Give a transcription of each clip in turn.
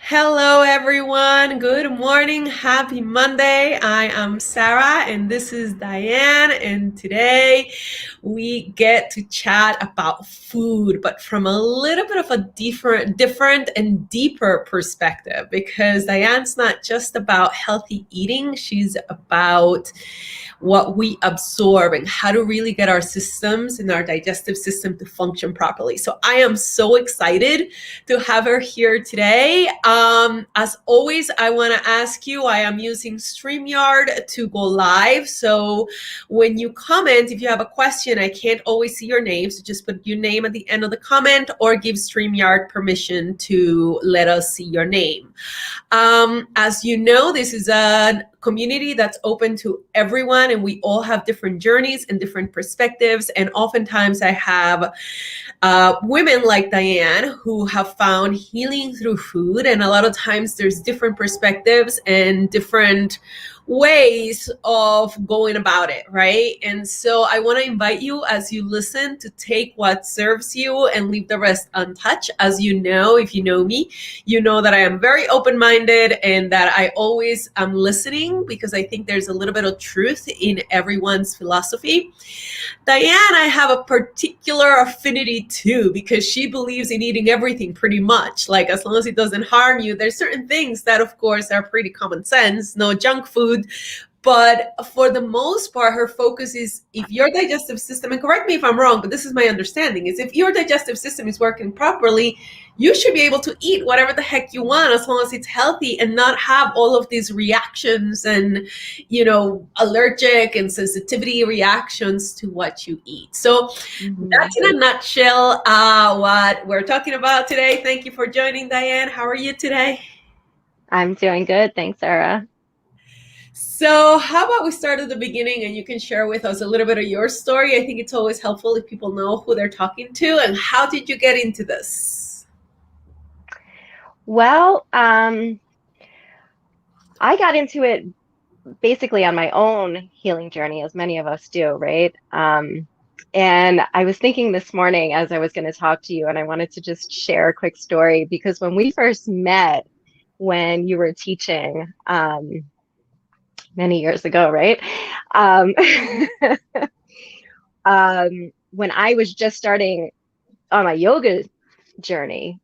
Hello, everyone. Good morning. Happy Monday. I am Sarah, and this is Diane. And today we get to chat about food, but from a little bit of a different and deeper perspective. Because Diane's not just about healthy eating; she's about what we absorb and how to really get our systems and our digestive system to function properly. So I am so excited to have her here today. As always, I want to ask you, I am using StreamYard to go live. So when you comment, if you have a question, I can't always see your name. So just put your name at the end of the comment or give StreamYard permission to let us see your name. As you know, this is a community that's open to everyone, and we all have different journeys and different perspectives. And oftentimes I have women like Diane who have found healing through food, and a lot of times there's different perspectives and different ways of going about it, right? And so I want to invite you, as you listen, to take what serves you and leave the rest untouched. As you know, if you know me, you know that I am very open-minded and that I always am listening, because I think there's a little bit of truth in everyone's philosophy. Diane, I have a particular affinity to, because she believes in eating everything pretty much. Like, as long as it doesn't harm you. There's certain things that, of course, are pretty common sense, no junk food. But for the most part, her focus is, if your digestive system, and correct me if I'm wrong, but this is my understanding, is if your digestive system is working properly, you should be able to eat whatever the heck you want, as long as it's healthy, and not have all of these reactions and, allergic and sensitivity reactions to what you eat. So that's in a nutshell what we're talking about today. Thank you for joining, Diane. How are you today? I'm doing good. Thanks, Sarah. So how about we start at the beginning, and you can share with us a little bit of your story. I think it's always helpful if people know who they're talking to, and how did you get into this? Well, I got into it basically on my own healing journey, as many of us do, right? And I was thinking this morning as I was going to talk to you, and I wanted to just share a quick story because when we first met, when you were teaching, many years ago, right? Um, when I was just starting on my yoga journey,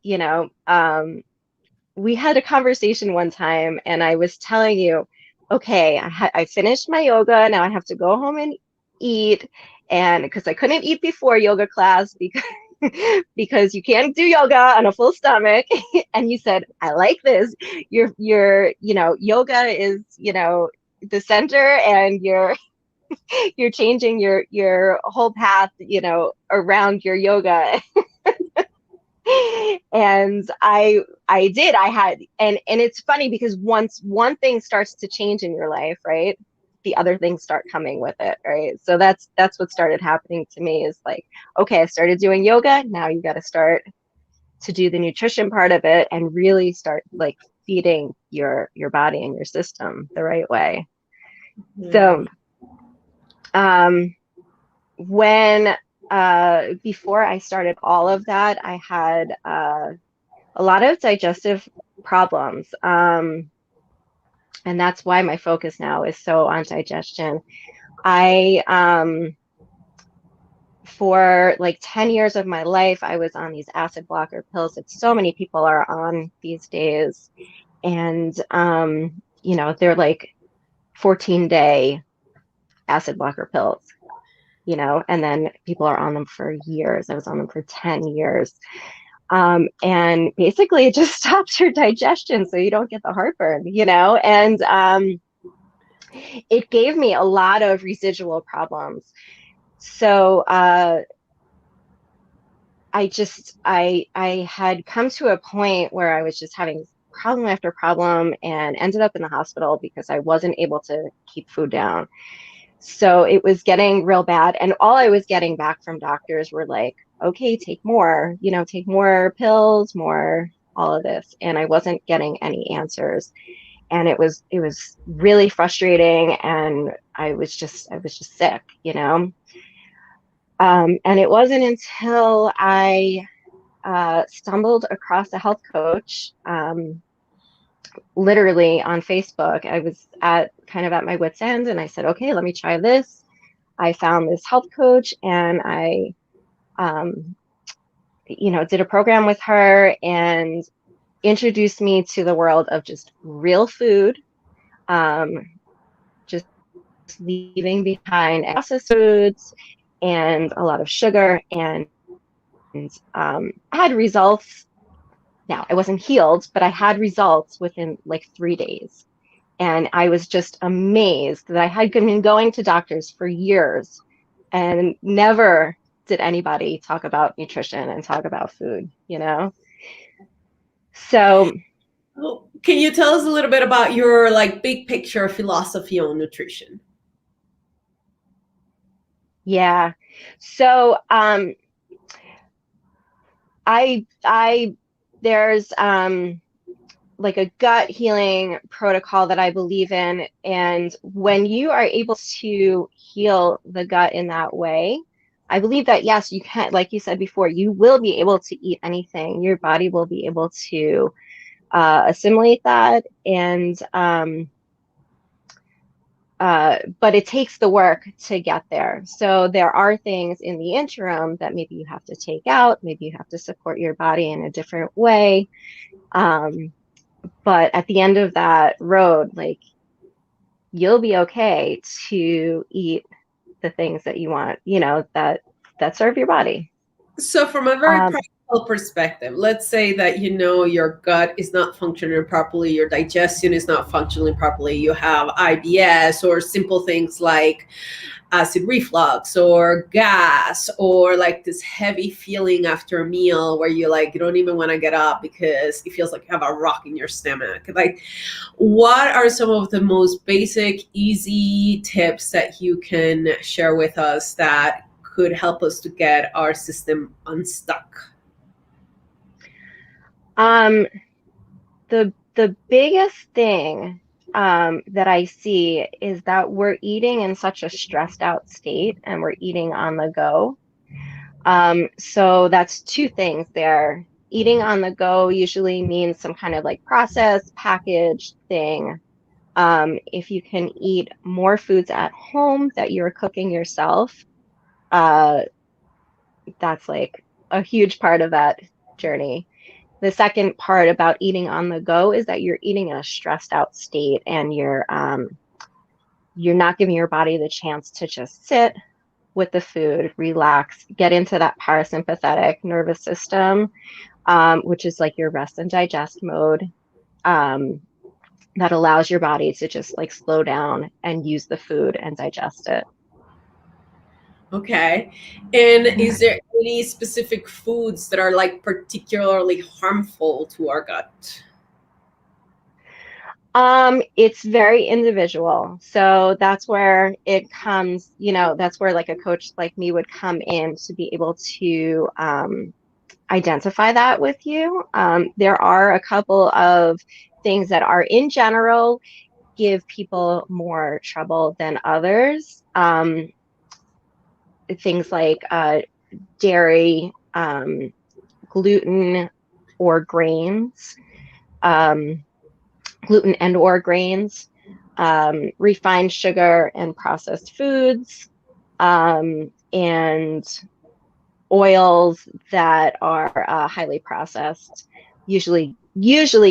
we had a conversation one time and I was telling you, okay, I finished my yoga. Now I have to go home and eat. And because I couldn't eat before yoga class because because you can't do yoga on a full stomach. And you said, I like this. Yoga is, the center, and you're changing your whole path, around your yoga. And I did. I had, and it's funny because once one thing starts to change in your life, right, the other things start coming with it, right? So that's what started happening to me, is like, okay, I started doing yoga. Now you got to start to do the nutrition part of it and really start like feeding your body and your system the right way. So when before I started all of that, I had a lot of digestive problems. And that's why my focus now is so on digestion. I, for like 10 years of my life, I was on these acid blocker pills that so many people are on these days. And, they're like 14-day acid blocker pills, and then people are on them for years. I was on them for 10 years. And basically it just stops your digestion so you don't get the heartburn, and it gave me a lot of residual problems. So I had come to a point where I was just having problem after problem and ended up in the hospital because I wasn't able to keep food down. So it was getting real bad. And all I was getting back from doctors were like, okay, take more, take more pills, more, all of this. And I wasn't getting any answers. And it was really frustrating. And I was just sick, And it wasn't until I stumbled across a health coach. literally on Facebook, I was at my wit's end, and I said, okay, let me try this. I found this health coach, and I, um, did a program with her and introduced me to the world of just real food, just leaving behind processed foods and a lot of sugar. And I had results. Now, I wasn't healed, but I had results within like 3 days. And I was just amazed that I had been going to doctors for years and never did anybody talk about nutrition and talk about food, So, Well, can you tell us a little bit about your like big picture philosophy on nutrition? yeah. So, there's like a gut healing protocol that I believe in. And when you are able to heal the gut in that way, I believe that, yes, you can, like you said before, you will be able to eat anything. Your body will be able to assimilate that. And, but it takes the work to get there. So there are things in the interim that maybe you have to take out, maybe you have to support your body in a different way. But at the end of that road, like, you'll be okay to eat the things that you want, that serve your body. So from a very practical perspective, let's say that your gut is not functioning properly, your digestion is not functioning properly, you have IBS or simple things like acid reflux or gas or like this heavy feeling after a meal where you don't even want to get up because it feels like you have a rock in your stomach. Like, what are some of the most basic, easy tips that you can share with us that could help us to get our system unstuck? The biggest thing that I see is that we're eating in such a stressed out state and we're eating on the go. So that's two things there. Eating on the go usually means some kind of like processed, packaged thing. If you can eat more foods at home that you're cooking yourself, that's like a huge part of that journey. The second part about eating on the go is that you're eating in a stressed out state and you're not giving your body the chance to just sit with the food, relax, get into that parasympathetic nervous system, which is like your rest and digest mode, that allows your body to just like slow down and use the food and digest it. Okay. And is there any specific foods that are like particularly harmful to our gut? It's very individual. So that's where it comes, that's where like a coach like me would come in to be able to identify that with you. There are a couple of things that are in general give people more trouble than others. Things like dairy, gluten or grains, gluten and or grains, refined sugar and processed foods, and oils that are highly processed usually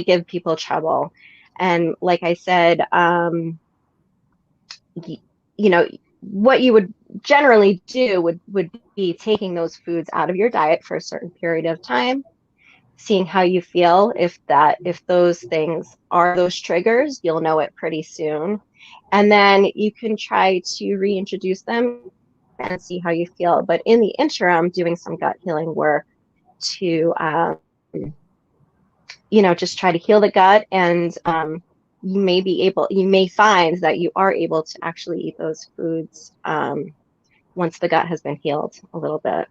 give people trouble. And like I said, what you would generally do would be taking those foods out of your diet for a certain period of time, seeing how you feel. If those things are those triggers, you'll know it pretty soon. And then you can try to reintroduce them and see how you feel. But in the interim, doing some gut healing work to, just try to heal the gut. And you may find that you are able to actually eat those foods once the gut has been healed a little bit.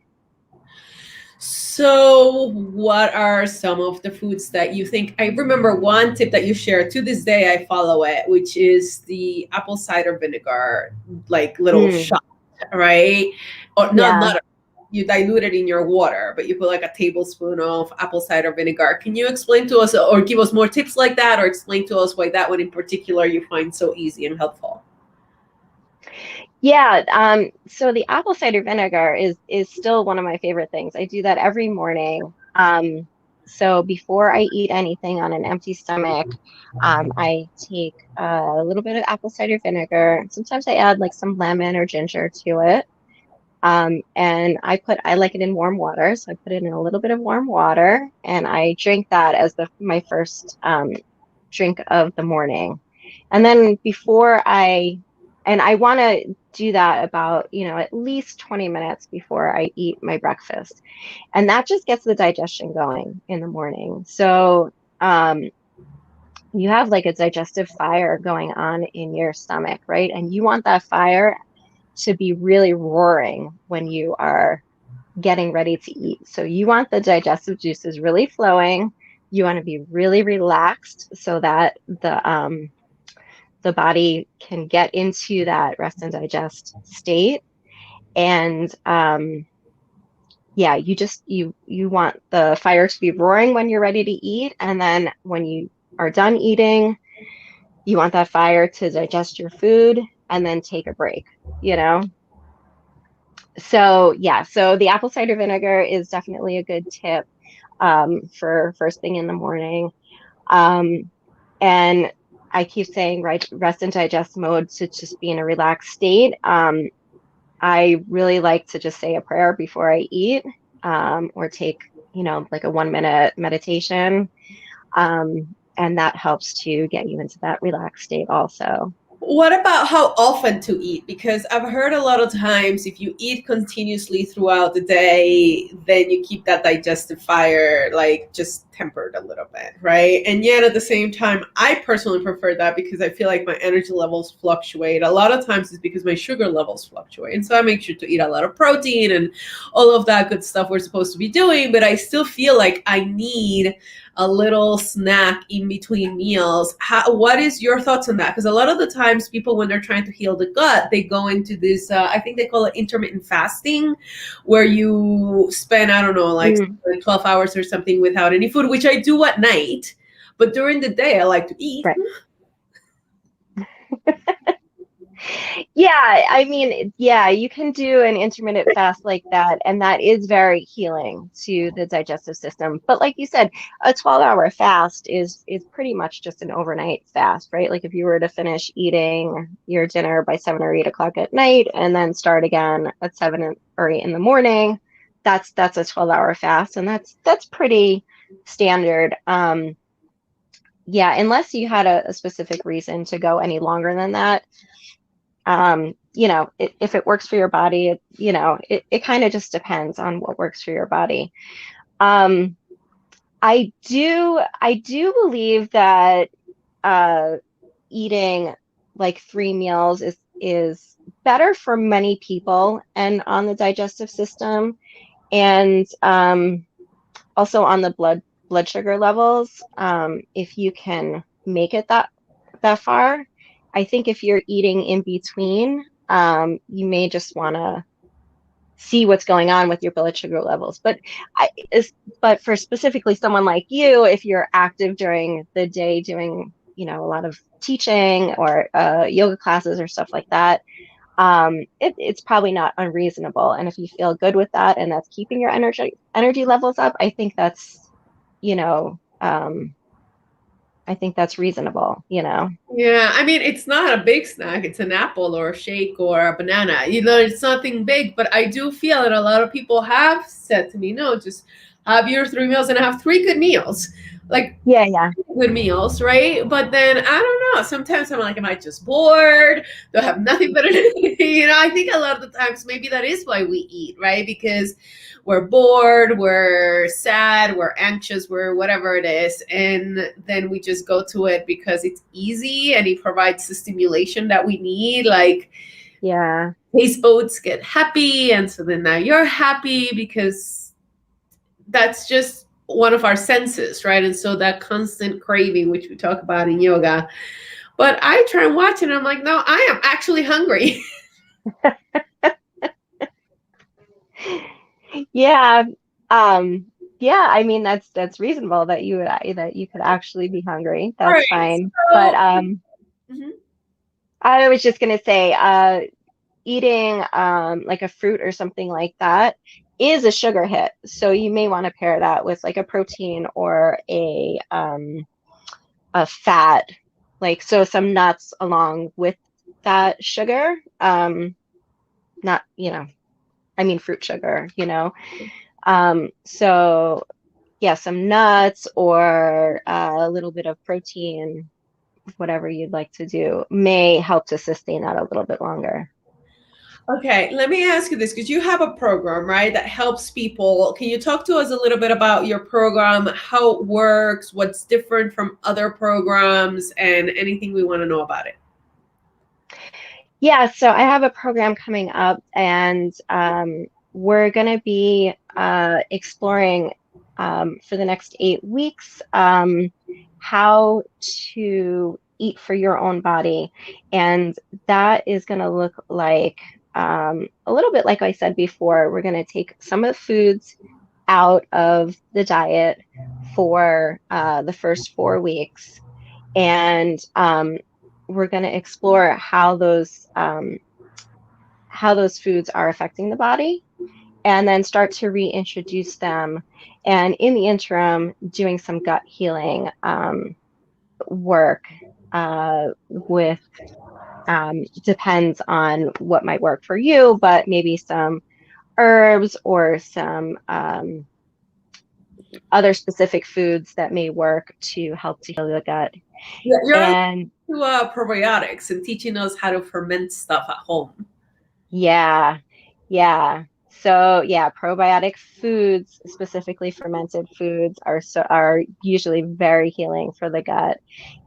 So, what are some of the foods that you think? I remember one tip that you shared. To this day, I follow it, which is the apple cider vinegar, like little shot, right? Or Yeah. not you dilute it in your water, but you put like a tablespoon of apple cider vinegar. Can you explain to us or give us more tips like that, or explain to us why that one in particular you find so easy and helpful? Yeah, so the apple cider vinegar is still one of my favorite things. I do that every morning. So before I eat anything on an empty stomach, I take a little bit of apple cider vinegar. Sometimes I add like some lemon or ginger to it. And I like it in warm water, so I put it in a little bit of warm water, and I drink that as my first drink of the morning. And then and I want to do that about, at least 20 minutes before I eat my breakfast. And that just gets the digestion going in the morning. So, you have like a digestive fire going on in your stomach, right? And you want that fire to be really roaring when you are getting ready to eat. So you want the digestive juices really flowing. You want to be really relaxed so that the body can get into that rest and digest state. And yeah, you want the fire to be roaring when you're ready to eat, and then when you are done eating, you want that fire to digest your food and then take a break, you know? So yeah, so the apple cider vinegar is definitely a good tip for first thing in the morning. And I keep saying, right, rest and digest mode to just be in a relaxed state. I really like to just say a prayer before I eat, or take, like a 1 minute meditation. And that helps to get you into that relaxed state also. What about how often to eat? Because I've heard a lot of times if you eat continuously throughout the day, then you keep that digestive fire like just tempered a little bit, right? And yet at the same time, I personally prefer that because I feel like my energy levels fluctuate. A lot of times it's because my sugar levels fluctuate. And so I make sure to eat a lot of protein and all of that good stuff we're supposed to be doing, but I still feel like I need a little snack in between meals. What is your thoughts on that? Because a lot of the times people, when they're trying to heal the gut, they go into this, I think they call it intermittent fasting, where you spend, I don't know, like 12 hours or something without any food, which I do at night. But during the day, I like to eat. Right. Yeah, I mean, yeah, you can do an intermittent fast like that, and that is very healing to the digestive system. But like you said, a 12-hour fast is pretty much just an overnight fast, right? Like if you were to finish eating your dinner by 7 or 8 o'clock at night and then start again at 7 or 8 in the morning, that's a 12-hour fast, and that's pretty standard. Yeah, unless you had a specific reason to go any longer than that. If it works for your body, it kind of just depends on what works for your body. I do believe that eating like 3 meals is better for many people and on the digestive system, and also on the blood sugar levels, if you can make it that far. I think if you're eating in between, you may just want to see what's going on with your blood sugar levels. But for specifically someone like you, if you're active during the day doing, a lot of teaching or yoga classes or stuff like that, it's probably not unreasonable. And if you feel good with that and that's keeping your energy levels up, I think that's, I think that's reasonable, Yeah, I mean, it's not a big snack. It's an apple or a shake or a banana. It's nothing big, but I do feel that a lot of people have said to me, no, just have your 3 meals and have 3 good meals. Like, yeah. Good meals, right? But then I don't know. Sometimes I'm like, am I just bored? Do I have nothing better to do? I think a lot of the times maybe that is why we eat, right? Because we're bored, we're sad, we're anxious, we're whatever it is. And then we just go to it because it's easy and it provides the stimulation that we need. Like, Yeah. taste oats get happy. And so then now you're happy because that's just one of our senses, right? And so that constant craving, which we talk about in yoga. But I try and watch it and I'm like, no, I am actually hungry. Yeah. Um, yeah, I mean that's reasonable that you could actually be hungry. All That's right. fine. But So, mhm. I was just gonna say, eating like a fruit or something like that is a sugar hit. So you may want to pair that with like a protein or a fat, like so some nuts along with that sugar. Not, I mean fruit sugar, so yeah, some nuts or a little bit of protein, whatever you'd like to do, may help to sustain that a little bit longer. Okay, let me ask you this because you have a program, right, that helps people. Can you talk to us a little bit about your program, how it works, what's different from other programs, and anything we want to know about it? Yeah, so I have a program coming up, and we're going to be exploring for the next 8 weeks how to eat for your own body. And that is going to look like a little bit like I said before, we're going to take some of the foods out of the diet for the first 4 weeks. And we're going to explore how those foods are affecting the body, and then start to reintroduce them. And in the interim, doing some gut healing work with depends on what might work for you, but maybe some herbs or some other specific foods that may work to help to heal the gut. Yeah, you're And into probiotics and teaching us how to ferment stuff at home. yeah, yeah. So yeah, probiotic foods, specifically fermented foods, are usually very healing for the gut,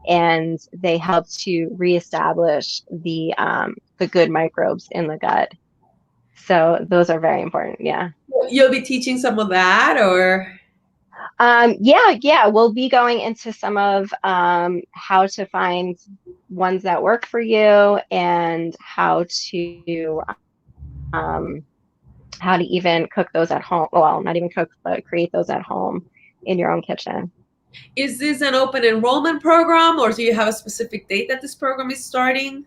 and they help to reestablish the good microbes in the gut. So those are very important. Yeah. You'll be teaching some of that, or Yeah, we'll be going into some of how to find ones that work for you, and um, how to even cook those at home. Well, not even cook, but create those at home in your own kitchen. is this an open enrollment program, or do you have a specific date that this program is starting?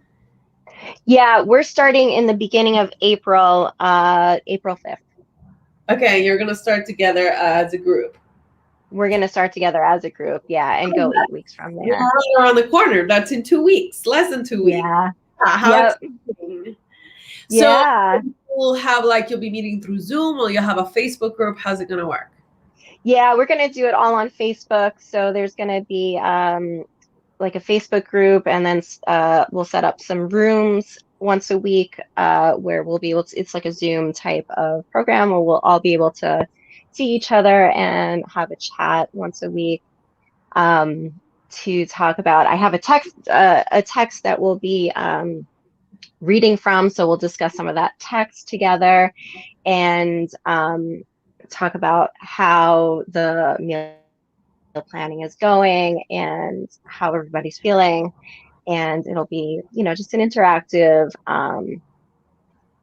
Yeah, we're starting in the beginning of April, April 5th. Okay, you're gonna start together as a group. We're going to start together as a group, yeah, and go 8 weeks from You're there. right around the corner. That's in 2 weeks, less than 2 weeks. Yeah. How Yep. exciting. So Yeah. you'll have like you'll be meeting through Zoom, or you'll have a Facebook group. How's it gonna work? Yeah, we're going to do it all on Facebook. So there's going to be like a Facebook group, and then we'll set up some rooms once a week where we'll be able to, it's like a Zoom type of program where we'll all be able to see each other and have a chat once a week to talk about. I have a text that we'll be reading from, so we'll discuss some of that text together, and talk about how the meal planning is going and how everybody's feeling. And it'll be, just an interactive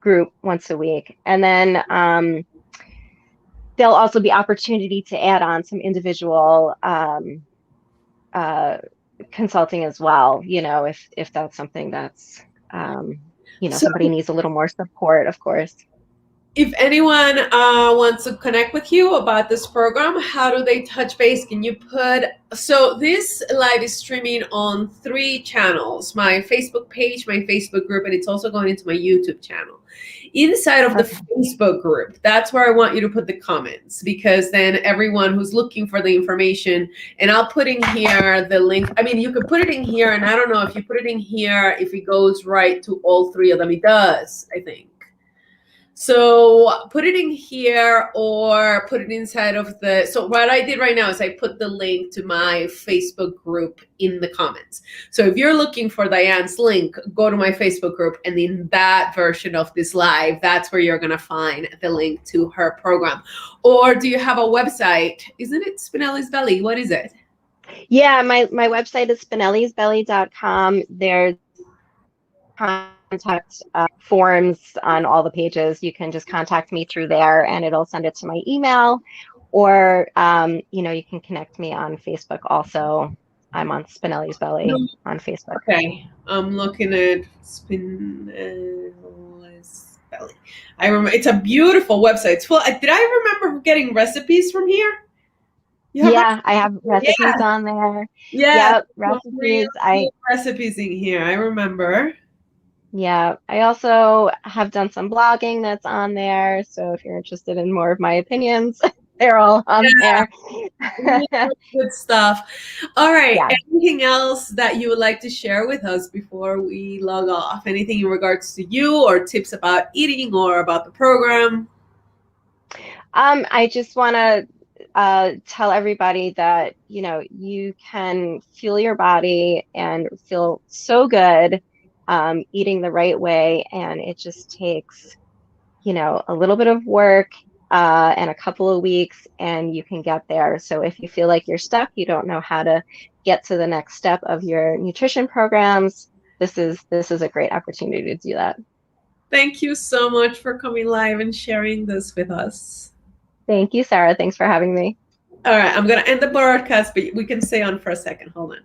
group once a week. And then there'll also be opportunity to add on some individual uh, consulting as well, if that's something that's, So somebody needs a little more support, of course. if anyone wants to connect with you about this program, how do they touch base? Can you put, so this live is streaming on 3 channels, my Facebook page, my Facebook group, and it's also going into my YouTube channel. Inside of the Okay. Facebook group, that's where I want you to put the comments, because then everyone who's looking for the information, and I'll put in here the link. I mean, you could put it in here, and I don't know if you put it in here, if it goes right to all 3 of them. It does, I think. So put it in here, or put it inside of the, so what I did right now is I put the link to my Facebook group in the comments. So if you're looking for Dianne's link, go to my Facebook group, and in that version of this live, that's where you're gonna find the link to her program. Or do you have a website? Isn't it Spinelli's Belly? What is it? Yeah, my website is spinellisbelly.com. There's contact forms on all the pages. You can just contact me through there and it'll send it to my email. Or, you can connect me on Facebook also. I'm on Spinelli's Belly on Facebook. Okay, I'm looking at Spinelli's Belly. I remember it's a beautiful website. It's full. Did I remember getting recipes from here? You have Yeah, I have recipes? recipes on there. Yeah, Yep, some really recipes. cool recipes in here. I remember. Yeah, I also have done some blogging that's on there. So if you're interested in more of my opinions, they're all on there. Really good stuff. All right. Yeah. Anything else that you would like to share with us before we log off? Anything in regards to you or tips about eating or about the program? I just want to tell everybody that, you can fuel your body and feel so good eating the right way. And it just takes, a little bit of work and a couple of weeks, and you can get there. So if you feel like you're stuck, you don't know how to get to the next step of your nutrition programs, this is a great opportunity to do that. Thank you so much for coming live and sharing this with us. Thank you, Sarah. Thanks for having me. All right, I'm going to end the broadcast, but we can stay on for a second. Hold on.